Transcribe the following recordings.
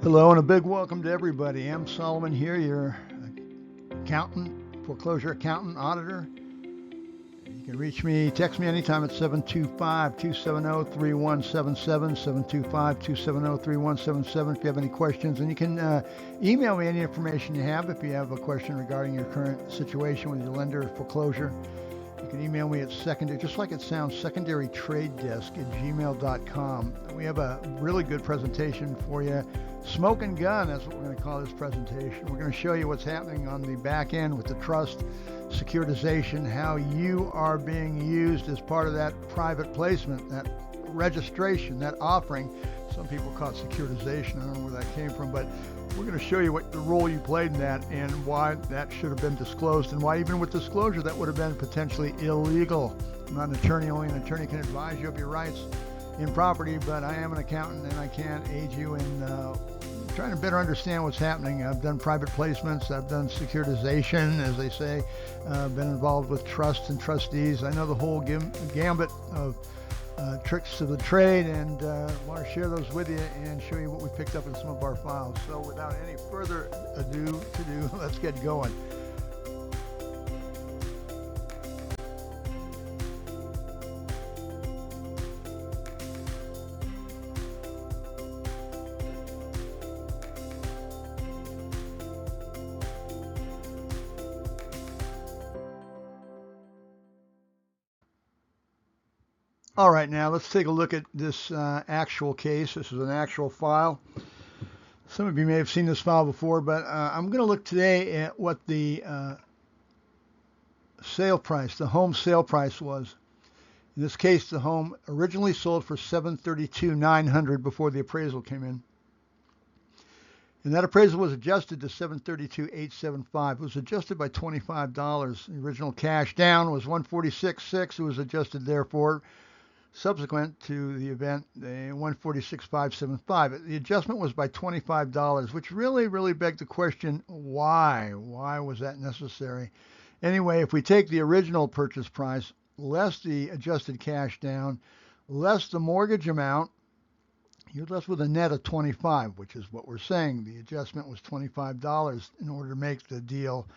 Hello and a big welcome to everybody. I'm Solomon here, your accountant, foreclosure accountant, auditor. You can reach me, text me anytime at 725-270-3177, 725-270-3177 if you have any questions. And you can email me any information you have if you have a question regarding your current situation with your lender foreclosure. You can email me at secondary, just like it sounds, secondarytradedesk@gmail.com. We have a really good presentation for you. Smoke and gun, that's what we're going to call this presentation. We're going to show you what's happening on the back end with the trust, securitization, how you are being used as part of that private placement, that registration, that offering. Some people call it securitization. I don't know where that came from, but we're going to show you what the role you played in that and why that should have been disclosed, and why even with disclosure that would have been potentially illegal. I'm not an attorney. Only an attorney can advise you of your rights in property, but I am an accountant and I can aid you in trying to better understand what's happening. I've done private placements. I've done securitization, as they say. Been involved with trusts and trustees. I know the whole gambit of tricks to the trade, and want to share those with you and show you what we picked up in some of our files. So without any further ado, let's get going. All right, now let's take a look at this actual case. This is an actual file. Some of you may have seen this file before, but I'm going to look today at what the sale price, the home sale price was. In this case, the home originally sold for $732,900 before the appraisal came in. And that appraisal was adjusted to $732,875. It was adjusted by $25. The original cash down was $146,600. It was adjusted, therefore, subsequent to the event, the $146,575. The adjustment was by $25, which really begged the question, why? Why was that necessary? Anyway, if we take the original purchase price, less the adjusted cash down, less the mortgage amount, you're left with a net of $25, which is what we're saying. The adjustment was $25 in order to make the deal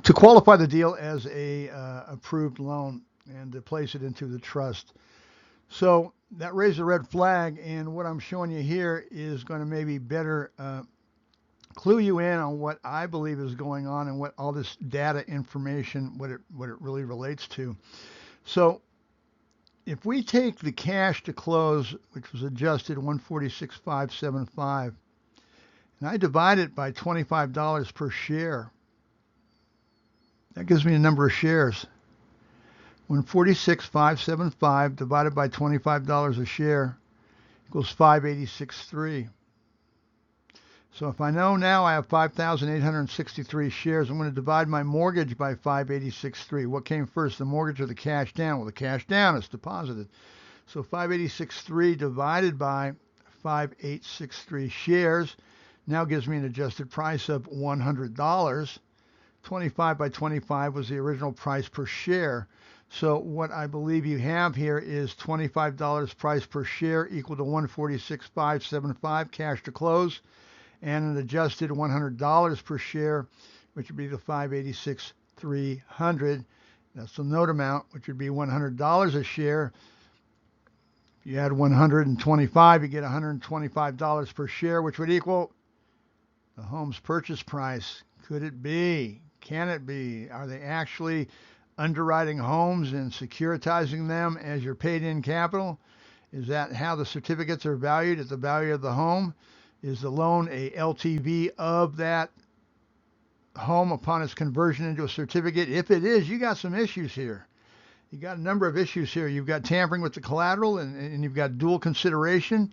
to qualify the deal as a approved loan and to place it into the trust. So that raised a red flag, and what I'm showing you here is going to maybe better clue you in on what I believe is going on and what all this data information, what it really relates to. So if we take the cash to close, which was adjusted $146,575, and I divide it by $25 per share, that gives me a number of shares. 146,575 divided by $25 a share equals 586.3. So if I know now I have 5,863 shares, I'm going to divide my mortgage by 586.3. What came first, the mortgage or the cash down? Well, the cash down is deposited. So 586.3 divided by 5,863 shares now gives me an adjusted price of $100. 25 by 25 was the original price per share. So what I believe you have here is $25 price per share equal to $146,575 cash to close, and an adjusted $100 per share, which would be the $586,300. That's the note amount, which would be $100 a share. If you add 125, you get $125 per share, which would equal the home's purchase price. Could it be? Can it be? Are they actually underwriting homes and securitizing them as your paid-in capital? Is that how the certificates are valued, at the value of the home? Is the loan a LTV of that home upon its conversion into a certificate? If it is, you got some issues here. You got a number of issues here. You've got tampering with the collateral, and you've got dual consideration.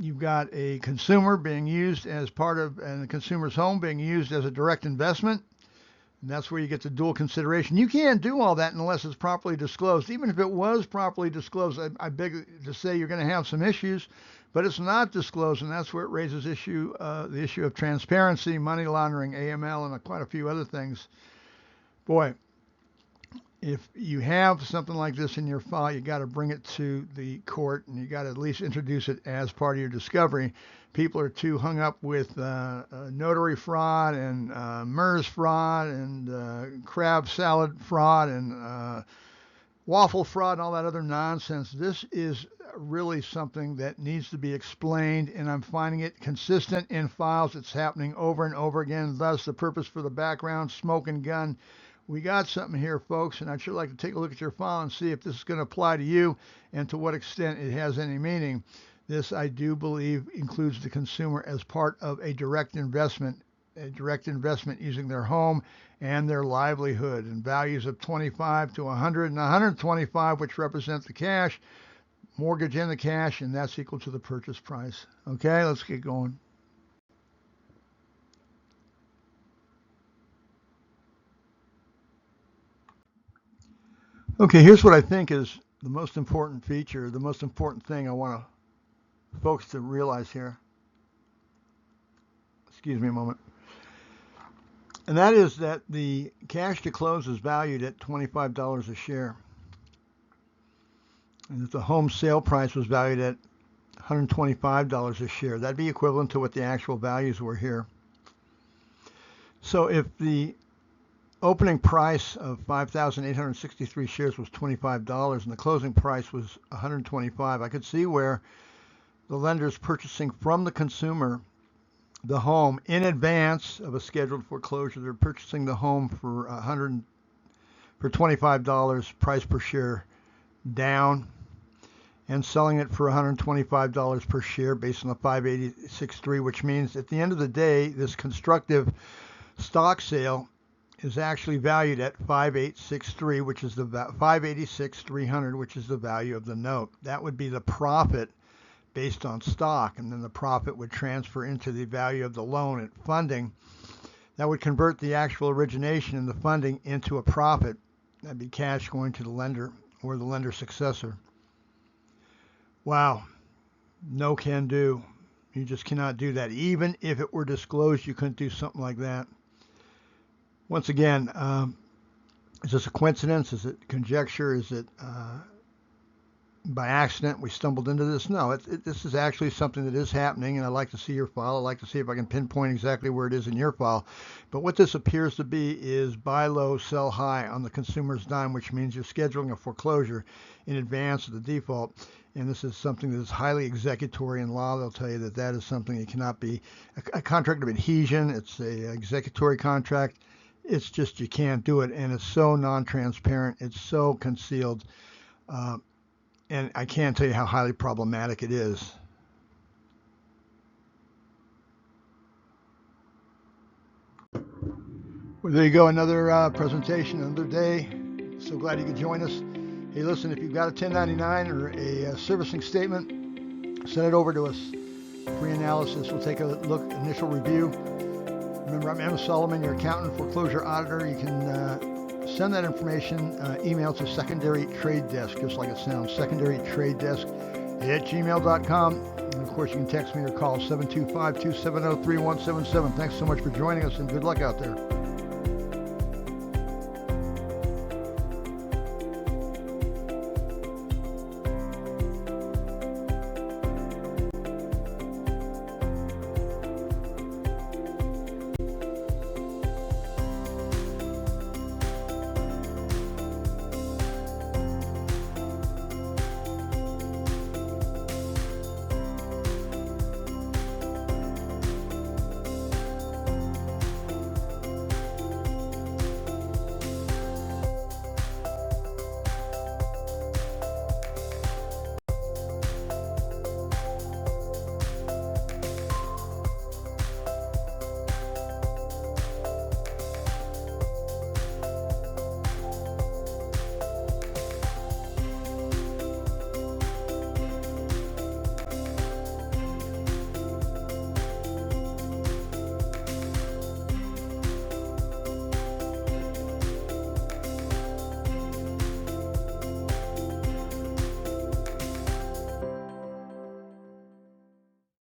You've got a consumer being used as part of, and the consumer's home being used as a direct investment. And that's where you get the dual consideration. You can't do all that unless it's properly disclosed. Even if it was properly disclosed, I beg to say you're going to have some issues, but it's not disclosed, and that's where it raises the issue of transparency, money laundering, AML, and quite a few other things. Boy, if you have something like this in your file, you got to bring it to the court, and you got to at least introduce it as part of your discovery. People are too hung up with notary fraud and MERS fraud and crab salad fraud and waffle fraud and all that other nonsense. This is really something that needs to be explained, and I'm finding it consistent in files. It's happening over and over again. Thus, the purpose for the background smoke and gun. We got something here, folks, and I'd sure like to take a look at your file and see if this is going to apply to you and to what extent it has any meaning. This, I do believe, includes the consumer as part of a direct investment using their home and their livelihood, and values of 25 to 100 and 125, which represent the cash, mortgage in the cash, and that's equal to the purchase price. Okay, let's get going. Okay, here's what I think is the most important feature, the most important thing I want folks to realize here. Excuse me a moment. And that is that the cash to close is valued at $25 a share. And that the home sale price was valued at $125 a share. That'd be equivalent to what the actual values were here. So if the opening price of 5,863 shares was $25 and the closing price was $125, I could see where the lender's purchasing from the consumer the home in advance of a scheduled foreclosure. They're purchasing the home for $25 price per share down, and selling it for $125 per share based on the 586.3, which means at the end of the day, this constructive stock sale is actually valued at 5,863, which is the 586,300, which is the value of the note. That would be the profit based on stock, and then the profit would transfer into the value of the loan at funding. That would convert the actual origination and the funding into a profit. That'd be cash going to the lender or the lender's successor. Wow, no can do. You just cannot do that. Even if it were disclosed, you couldn't do something like that. Once again, is this a coincidence? Is it conjecture? Is it by accident we stumbled into this? No, this is actually something that is happening, and I'd like to see your file. I'd like to see if I can pinpoint exactly where it is in your file. But what this appears to be is buy low, sell high on the consumer's dime, which means you're scheduling a foreclosure in advance of the default. And this is something that is highly executory in law. They'll tell you that that is something that cannot be a contract of adhesion. It's a executory contract. It's just you can't do it, and it's so non-transparent. It's so concealed. And I can't tell you how highly problematic it is. Well, there you go, another presentation, another day. So glad you could join us. Hey, listen, if you've got a 1099 or a servicing statement, send it over to us. Free analysis. We'll take a look, initial review. Remember, I'm Emma Solomon, your accountant, foreclosure auditor. You can send that information, email to Secondary Trade Desk, just like it sounds, Secondary Trade Desk at gmail.com. And of course, you can text me or call 725-270-3177. Thanks so much for joining us, and good luck out there.